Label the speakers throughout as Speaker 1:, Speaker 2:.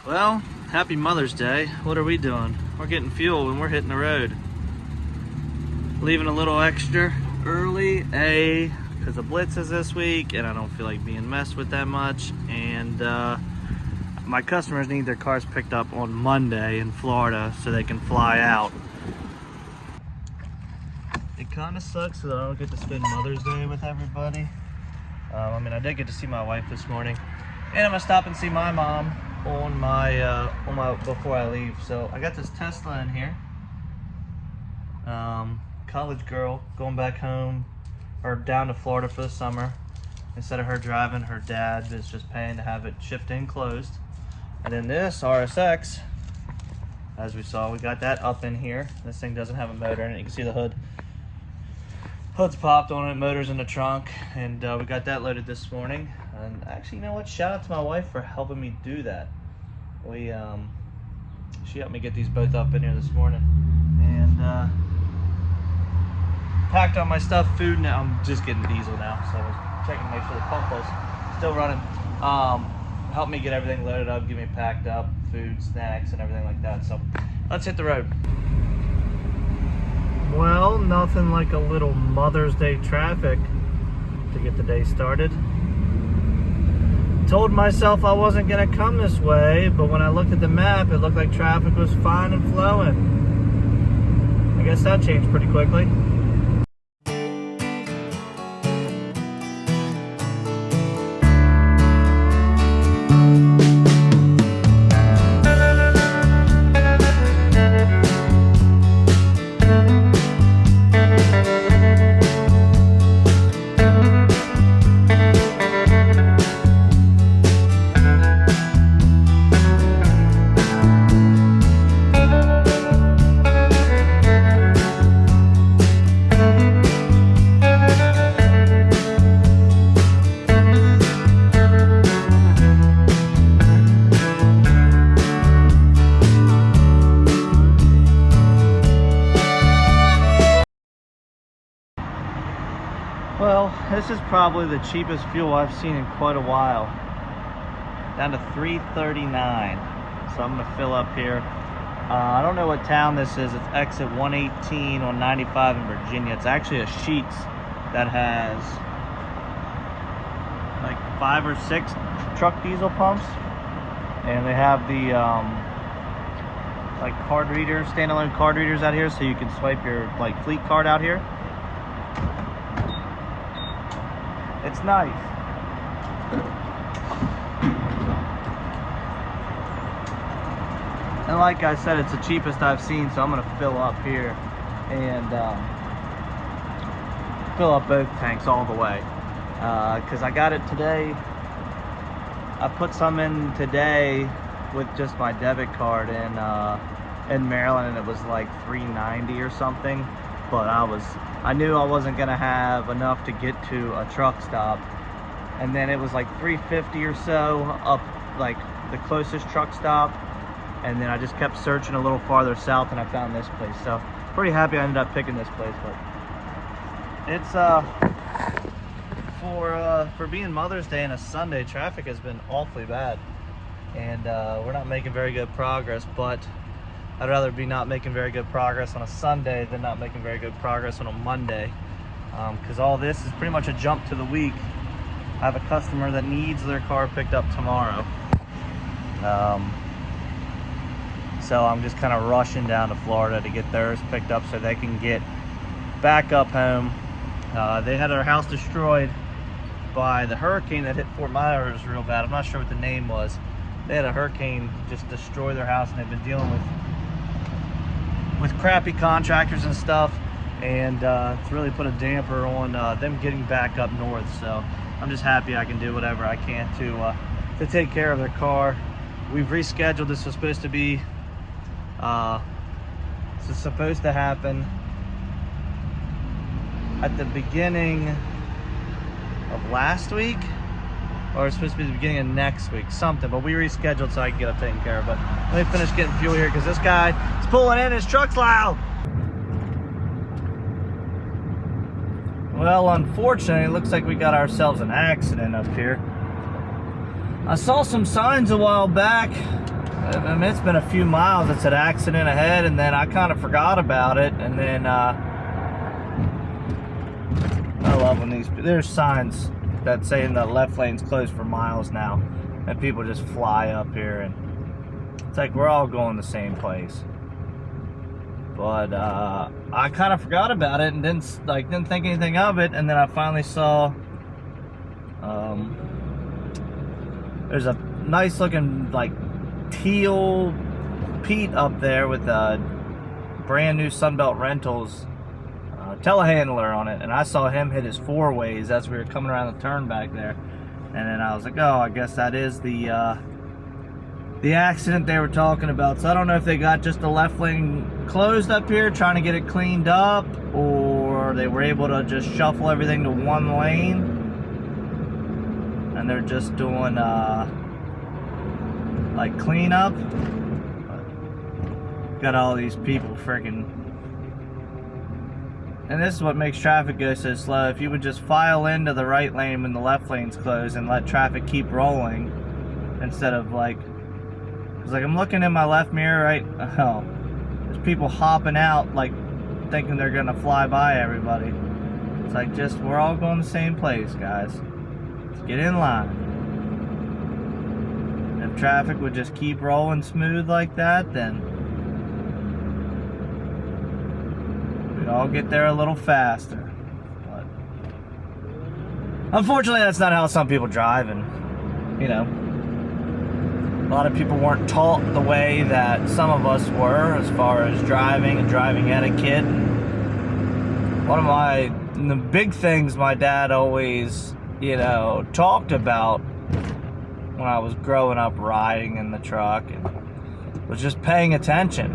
Speaker 1: Well, happy Mother's Day. What are we doing? We're getting fuel and we're hitting the road. Leaving a little extra early, because the blitz is this week and I don't feel like being messed with that much. And my customers need their cars picked up on Monday in Florida so they can fly out. It kind of sucks that I don't get to spend Mother's Day with everybody. I mean, I did get to see my wife this morning, and I'm gonna stop and see my mom on my before I leave. So I got this Tesla in here. College girl going back home or down to Florida for the summer. Instead of her driving, her dad is just paying to have it shipped in closed. And then this RSX, as we saw, we got that up in here. This thing doesn't have a motor in it. You can see the hood. Hood's popped on it, motor's in the trunk, and we got that loaded this morning. And actually, you know what? Shout out to my wife for helping me do that. She helped me get these both up in here this morning, and packed all my stuff, food. Now I'm just getting diesel now, so I was checking to make sure the pump was still running. Helped me get everything loaded up, get me packed up, food, snacks, and everything like that. So let's hit the road. Well, nothing like a little Mother's Day traffic to get the day started. Told myself I wasn't gonna come this way, but when I looked at the map, it looked like traffic was fine and flowing. I guess that changed pretty quickly. Well, this is probably the cheapest fuel I've seen in quite a while. Down to $3.39. So I'm gonna fill up here. I don't know what town this is. It's exit 118 on 95 in Virginia. It's actually a Sheetz that has like 5 or 6 truck diesel pumps. And they have the like card readers, standalone card readers out here, so you can swipe your like fleet card out here. It's nice. And like I said, it's the cheapest I've seen, so I'm gonna fill up here and fill up both tanks all the way. Because I got it today. I put some in today with just my debit card in Maryland, and it was like $3.90 or something. But I knew I wasn't gonna have enough to get to a truck stop, and then it was like $3.50 or so up like the closest truck stop, and then I just kept searching a little farther south and I found this place. So pretty happy I ended up picking this place. But it's for being Mother's Day and a Sunday, traffic has been awfully bad, and we're not making very good progress. But I'd rather be not making very good progress on a Sunday than not making very good progress on a Monday, because all this is pretty much a jump to the week. I have a customer that needs their car picked up tomorrow, so I'm just kind of rushing down to Florida to get theirs picked up so they can get back up home. They had their house destroyed by the hurricane that hit Fort Myers real bad. I'm not sure what the name was. They had a hurricane just destroy their house, and they've been dealing with crappy contractors and stuff, and it's really put a damper on them getting back up north. So I'm just happy I can do whatever I can to take care of their car. We've rescheduled. This was supposed to be this is supposed to happen at the beginning of last week, or it's supposed to be the beginning of next week, something, but we rescheduled so I can get it taken care of. But let me finish getting fuel here, because this guy is pulling in, his truck's loud. Well, unfortunately, it looks like we got ourselves an accident up here. I saw some signs a while back I mean, it's been a few miles. It said accident ahead, and then I kind of forgot about it. And then I love when there's signs that say the left lane's closed for miles now, and people just fly up here, and it's like we're all going the same place. But I kind of forgot about it and didn't think anything of it, and then I finally saw there's a nice looking like teal Pete up there with a brand new Sunbelt Rentals telehandler on it, and I saw him hit his four ways as we were coming around the turn back there, and then I was like, oh, I guess that is the accident they were talking about. So I don't know if they got just the left lane closed up here trying to get it cleaned up, or they were able to just shuffle everything to one lane and they're just doing like cleanup. Got all these people freaking, and this is what makes traffic go so slow. If you would just file into the right lane when the left lane's closed and let traffic keep rolling, instead of like, it's like I'm looking in my left mirror, right? Oh, there's people hopping out, like thinking they're gonna fly by everybody. It's like, just, we're all going the same place, guys. Let's get in line. If traffic would just keep rolling smooth like that, then we'd all get there a little faster. But unfortunately, that's not how some people drive, and you know, a lot of people weren't taught the way that some of us were as far as driving and driving etiquette. And one of the big things my dad always, you know, talked about when I was growing up riding in the truck, and was just paying attention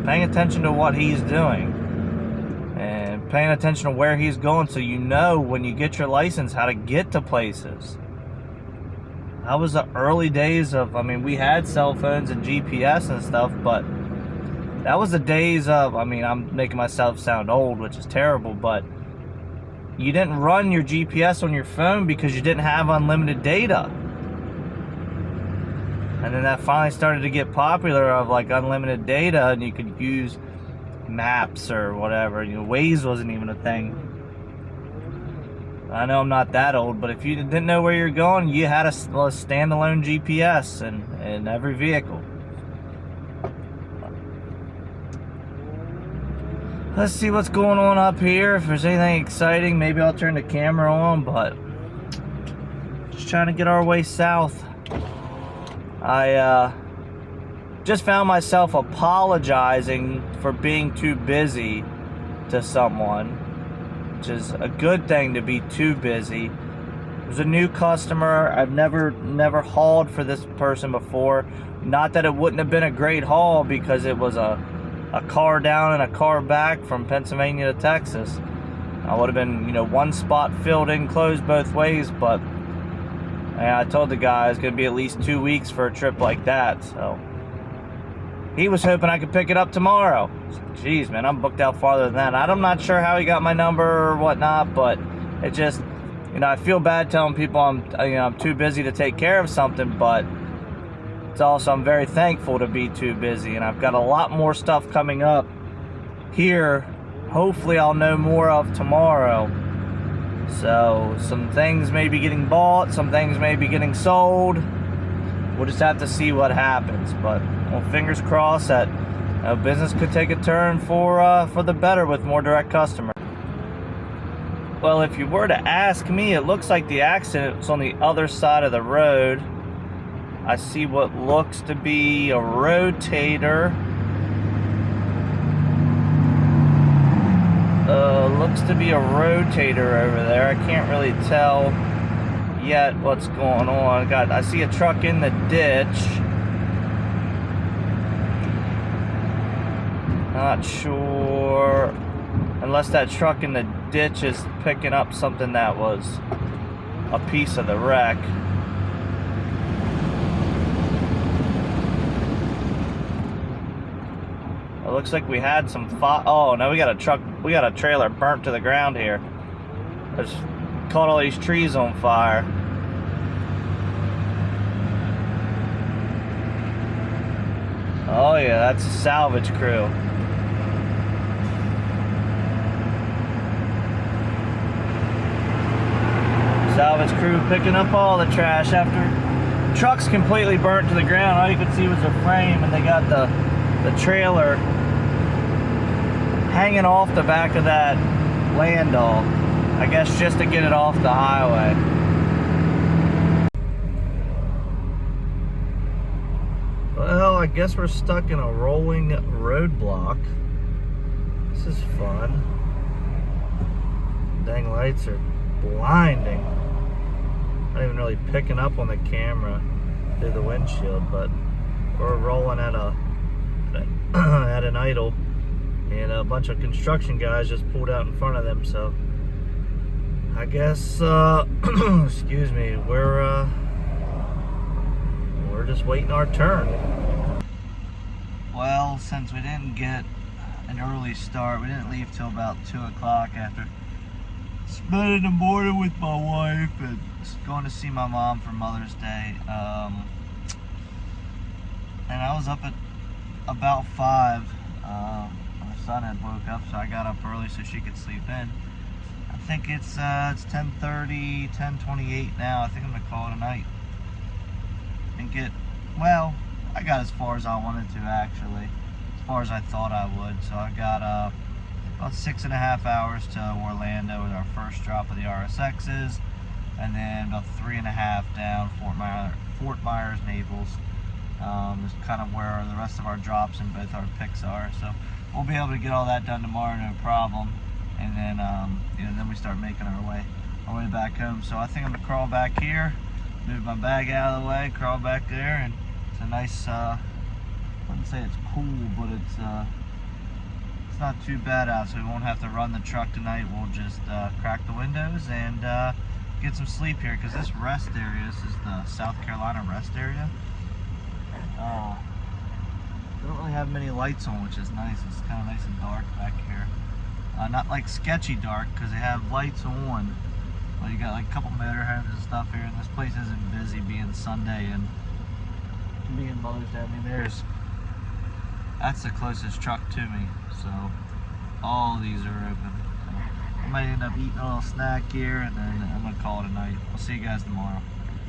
Speaker 1: to what he's doing, and paying attention to where he's going, so you know when you get your license how to get to places. That was the early days of, I mean, we had cell phones and GPS and stuff, but that was the days of, I mean, I'm making myself sound old, which is terrible, but you didn't run your GPS on your phone because you didn't have unlimited data. And then that finally started to get popular, of like unlimited data, and you could use maps or whatever. You know, Waze wasn't even a thing. I know I'm not that old, but if you didn't know where you're going, you had a standalone GPS in every vehicle. Let's see what's going on up here. If there's anything exciting, maybe I'll turn the camera on, but just trying to get our way south. I just found myself apologizing for being too busy to someone, which is a good thing, to be too busy. It was a new customer. I've never hauled for this person before. Not that it wouldn't have been a great haul, because it was a car down and a car back from Pennsylvania to Texas. I would have been, you know, one spot filled in, closed both ways, but I told the guy it's going to be at least 2 weeks for a trip like that, so he was hoping I could pick it up tomorrow. Jeez, man, I'm booked out farther than that. I'm not sure how he got my number or whatnot, but it just, you know, I feel bad telling people I'm too busy to take care of something, but it's also, I'm very thankful to be too busy, and I've got a lot more stuff coming up here. Hopefully I'll know more of tomorrow. So some things may be getting bought, some things may be getting sold. We'll just have to see what happens, but well, fingers crossed that business could take a turn for the better with more direct customers. Well, if you were to ask me, it looks like the accident was on the other side of the road. I see what looks to be a rotator. Looks to be a rotator over there. I can't really tell yet what's going on. I see a truck in the ditch. Not sure, unless that truck in the ditch is picking up something that was a piece of the wreck. It looks like we had some oh no, we got a trailer burnt to the ground here. It's caught all these trees on fire. Look at that, that's a salvage crew. Salvage crew picking up all the trash after the truck's completely burnt to the ground. All you could see was a frame, and they got the trailer hanging off the back of that Landau, I guess just to get it off the highway. Well, I guess we're stuck in a rolling roadblock. This is fun. Dang lights are blinding. Not even really picking up on the camera through the windshield, but we're rolling at an idle, and a bunch of construction guys just pulled out in front of them, so I guess excuse me, we're just waiting our turn. Well, since we didn't get an early start, we didn't leave till about 2 o'clock after spending the morning with my wife and going to see my mom for Mother's Day. And I was up at about 5. My son had woke up, so I got up early so she could sleep in. I think it's 10:30, 10:28 now. I think I'm gonna call it a night and well, I got as far as I wanted to, actually, as far as I thought I would. So I got about 6.5 hours to Orlando with our first drop of the RSXs, and then about 3.5 down Fort Myers, Naples. Is kind of where the rest of our drops and both our picks are. So we'll be able to get all that done tomorrow, no problem. And then, then we start making our way back home. So I think I'm gonna crawl back here, move my bag out of the way, crawl back there, and it's a nice. I wouldn't say it's cool, but it's not too bad out, so we won't have to run the truck tonight. We'll just crack the windows and get some sleep here, because this rest area, this is the South Carolina rest area. They don't really have many lights on, which is nice. It's kind of nice and dark back here. Not like sketchy dark, because they have lights on. Well, you got like a couple motorhomes and stuff here, and this place isn't busy, being Sunday and being Mother's Day. I mean, that's the closest truck to me, so all these are open. So I might end up eating a little snack here, and then I'm gonna call it a night. I'll see you guys tomorrow.